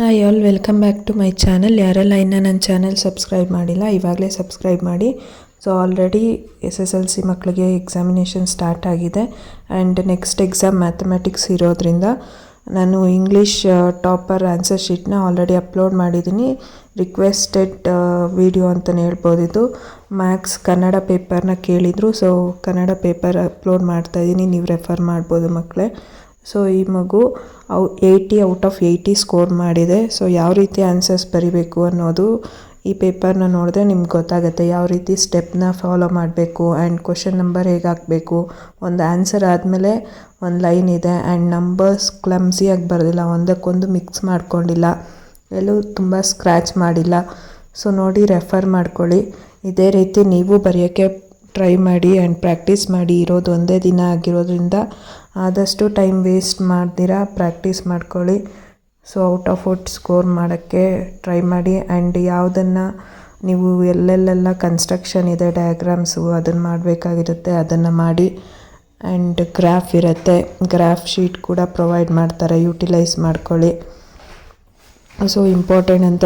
Hi all, welcome back to my channel. ಯಾರೆಲ್ಲ ಇನ್ನೂ ನನ್ನ ಚಾನಲ್ ಸಬ್ಸ್ಕ್ರೈಬ್ ಮಾಡಿಲ್ಲ ಇವಾಗಲೇ ಸಬ್ಸ್ಕ್ರೈಬ್ ಮಾಡಿ. ಸೊ ಆಲ್ರೆಡಿ SSLC ಮಕ್ಕಳಿಗೆ ಎಕ್ಸಾಮಿನೇಷನ್ ಸ್ಟಾರ್ಟ್ ಆಗಿದೆ ಆ್ಯಂಡ್ ನೆಕ್ಸ್ಟ್ ಎಕ್ಸಾಮ್ ಮ್ಯಾಥಮೆಟಿಕ್ಸ್ ಇರೋದ್ರಿಂದ ನಾನು ಇಂಗ್ಲೀಷ್ ಟಾಪರ್ ಆನ್ಸರ್ ಶೀಟ್ನ ಆಲ್ರೆಡಿ ಅಪ್ಲೋಡ್ ಮಾಡಿದ್ದೀನಿ. ರಿಕ್ವೆಸ್ಟೆಡ್ ವಿಡಿಯೋ ಅಂತಲೇ ಹೇಳ್ಬೋದು. ಇದು ಮ್ಯಾಥ್ಸ್ ಕನ್ನಡ ಪೇಪರ್ನ ಕೇಳಿದರು, ಸೊ ಕನ್ನಡ ಪೇಪರ್ ಅಪ್ಲೋಡ್ ಮಾಡ್ತಾಯಿದ್ದೀನಿ, ನೀವು ರೆಫರ್ ಮಾಡ್ಬೋದು ಮಕ್ಕಳೇ. ಸೊ ಈ ಮಗು 80 ಔಟ್ ಆಫ್ 80 ಸ್ಕೋರ್ ಮಾಡಿದೆ. ಸೊ ಯಾವ ರೀತಿ ಆನ್ಸರ್ಸ್ ಬರಿಬೇಕು ಅನ್ನೋದು ಈ ಪೇಪರ್ನ ನೋಡಿದ್ರೆ ನಿಮ್ಗೆ ಗೊತ್ತಾಗುತ್ತೆ. ಯಾವ ರೀತಿ ಸ್ಟೆಪ್ನ ಫಾಲೋ ಮಾಡಬೇಕು ಆ್ಯಂಡ್ ಕ್ವಶನ್ ನಂಬರ್ ಹೇಗೆ ಹಾಕಬೇಕು. ಒಂದು ಆನ್ಸರ್ ಆದಮೇಲೆ ಒಂದು ಲೈನ್ ಇದೆ ಆ್ಯಂಡ್ ನಂಬರ್ಸ್ ಕ್ಲಮ್ಸಿಯಾಗಿ ಬರೋದಿಲ್ಲ, ಒಂದಕ್ಕೊಂದು ಮಿಕ್ಸ್ ಮಾಡ್ಕೊಂಡಿಲ್ಲ, ಎಲ್ಲೂ ತುಂಬ ಸ್ಕ್ರ್ಯಾಚ್ ಮಾಡಿಲ್ಲ. ಸೊ ನೋಡಿ ರೆಫರ್ ಮಾಡ್ಕೊಳ್ಳಿ. ಇದೇ ರೀತಿ ನೀವು ಬರೆಯೋಕ್ಕೆ ಟ್ರೈ ಮಾಡಿ ಆ್ಯಂಡ್ ಪ್ರಾಕ್ಟೀಸ್ ಮಾಡಿ. ಇರೋದು ಒಂದೇ ದಿನ ಆಗಿರೋದ್ರಿಂದ ಆದಷ್ಟು ಟೈಮ್ ವೇಸ್ಟ್ ಮಾಡ್ದಿರ ಪ್ರಾಕ್ಟೀಸ್ ಮಾಡ್ಕೊಳ್ಳಿ. So out of out score ಮಾಡೋಕ್ಕೆ ಟ್ರೈ ಮಾಡಿ. ಆ್ಯಂಡ್ ಯಾವುದನ್ನು ನೀವು ಎಲ್ಲೆಲ್ಲೆಲ್ಲ ಕನ್ಸ್ಟ್ರಕ್ಷನ್ ಇದೆ, ಡಯಾಗ್ರಾಮ್ಸು ಅದನ್ನು ಮಾಡಬೇಕಾಗಿರುತ್ತೆ, ಅದನ್ನು ಮಾಡಿ. ಆ್ಯಂಡ್ ಗ್ರಾಫ್ ಇರುತ್ತೆ, ಗ್ರಾಫ್ ಶೀಟ್ ಕೂಡ ಪ್ರೊವೈಡ್ ಮಾಡ್ತಾರೆ, ಯೂಟಿಲೈಸ್ ಮಾಡ್ಕೊಳ್ಳಿ. ಸೊ ಇಂಪಾರ್ಟೆಂಟ್ ಅಂತ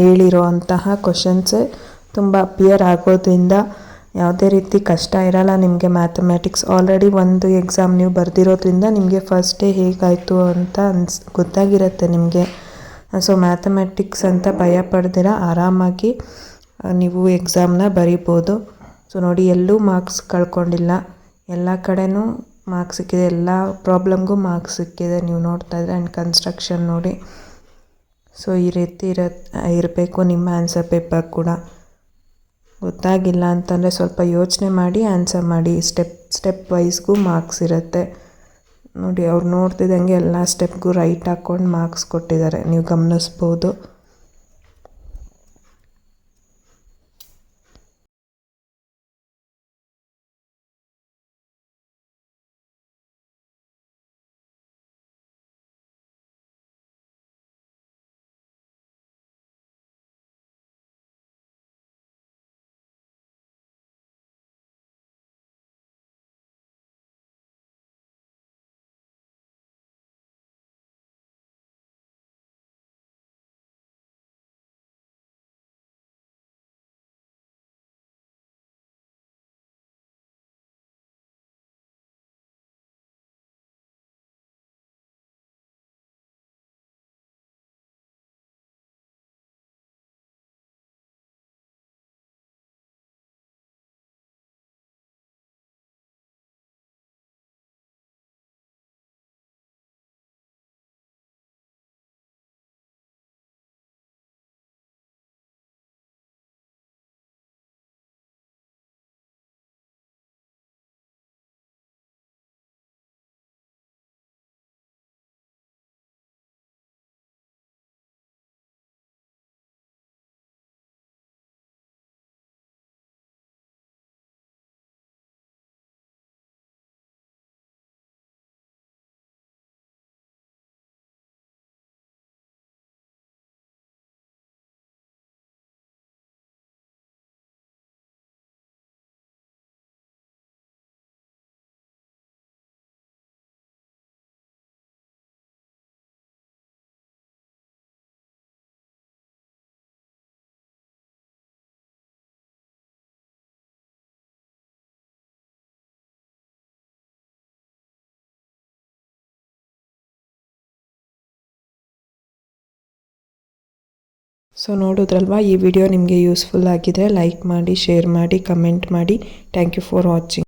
ಹೇಳಿರೋ ಅಂತಹ ಕ್ವಶನ್ಸೇ ತುಂಬ ಅಪಿಯರ್ ಆಗೋದ್ರಿಂದ ಯಾವುದೇ ರೀತಿ ಕಷ್ಟ ಇರಲ್ಲ ನಿಮಗೆ. ಮ್ಯಾಥಮೆಟಿಕ್ಸ್ ಆಲ್ರೆಡಿ ಒಂದು ಎಕ್ಸಾಮ್ ನೀವು ಬರೆದಿರೋದ್ರಿಂದ ನಿಮಗೆ ಫಸ್ಟ್ ಡೇ ಹೇಗಾಯಿತು ಅಂತ ಗೊತ್ತಾಗಿರುತ್ತೆ ನಿಮಗೆ. ಸೊ ಮ್ಯಾಥಮೆಟಿಕ್ಸ್ ಅಂತ ಭಯ ಪಡ್ದಿರ ಆರಾಮಾಗಿ ನೀವು ಎಕ್ಸಾಮ್ನ ಬರಿಬೋದು. ಸೊ ನೋಡಿ, ಎಲ್ಲೂ ಮಾರ್ಕ್ಸ್ ಕಳ್ಕೊಂಡಿಲ್ಲ, ಎಲ್ಲ ಕಡೆನೂ ಮಾರ್ಕ್ಸ್ ಸಿಕ್ಕಿದೆ, ಎಲ್ಲ ಪ್ರಾಬ್ಲಮ್ಗೂ ಮಾರ್ಕ್ಸ್ ಸಿಕ್ಕಿದೆ ನೀವು ನೋಡ್ತಾ ಇದ್ರೆ. ಆ್ಯಂಡ್ ಕನ್ಸ್ಟ್ರಕ್ಷನ್ ನೋಡಿ. ಸೊ ಈ ರೀತಿ ಇರಬೇಕು ನಿಮ್ಮ ಆನ್ಸರ್ ಪೇಪರ್ ಕೂಡ. ಗೊತ್ತಾಗಿಲ್ಲ ಅಂತಂದರೆ ಸ್ವಲ್ಪ ಯೋಚನೆ ಮಾಡಿ ಆನ್ಸರ್ ಮಾಡಿ. ಸ್ಟೆಪ್ ವೈಸ್ಗೂ ಮಾರ್ಕ್ಸ್ ಇರುತ್ತೆ ನೋಡಿ. ಅವ್ರು ನೋಡ್ತಿದ್ದಂಗೆ ಎಲ್ಲ ಸ್ಟೆಪ್ಗೂ ರೈಟ್ ಹಾಕ್ಕೊಂಡು ಮಾರ್ಕ್ಸ್ ಕೊಟ್ಟಿದ್ದಾರೆ, ನೀವು ಗಮನಿಸ್ಬೋದು. ಸೊ ನೋಡಿದ್ರಲ್ವಾ, ಈ ವಿಡಿಯೋ ನಿಮಗೆ ಯೂಸ್ಫುಲ್ ಆಗಿದ್ರೆ ಲೈಕ್ ಮಾಡಿ, ಶೇರ್ ಮಾಡಿ, ಕಮೆಂಟ್ ಮಾಡಿ. Thank you for watching.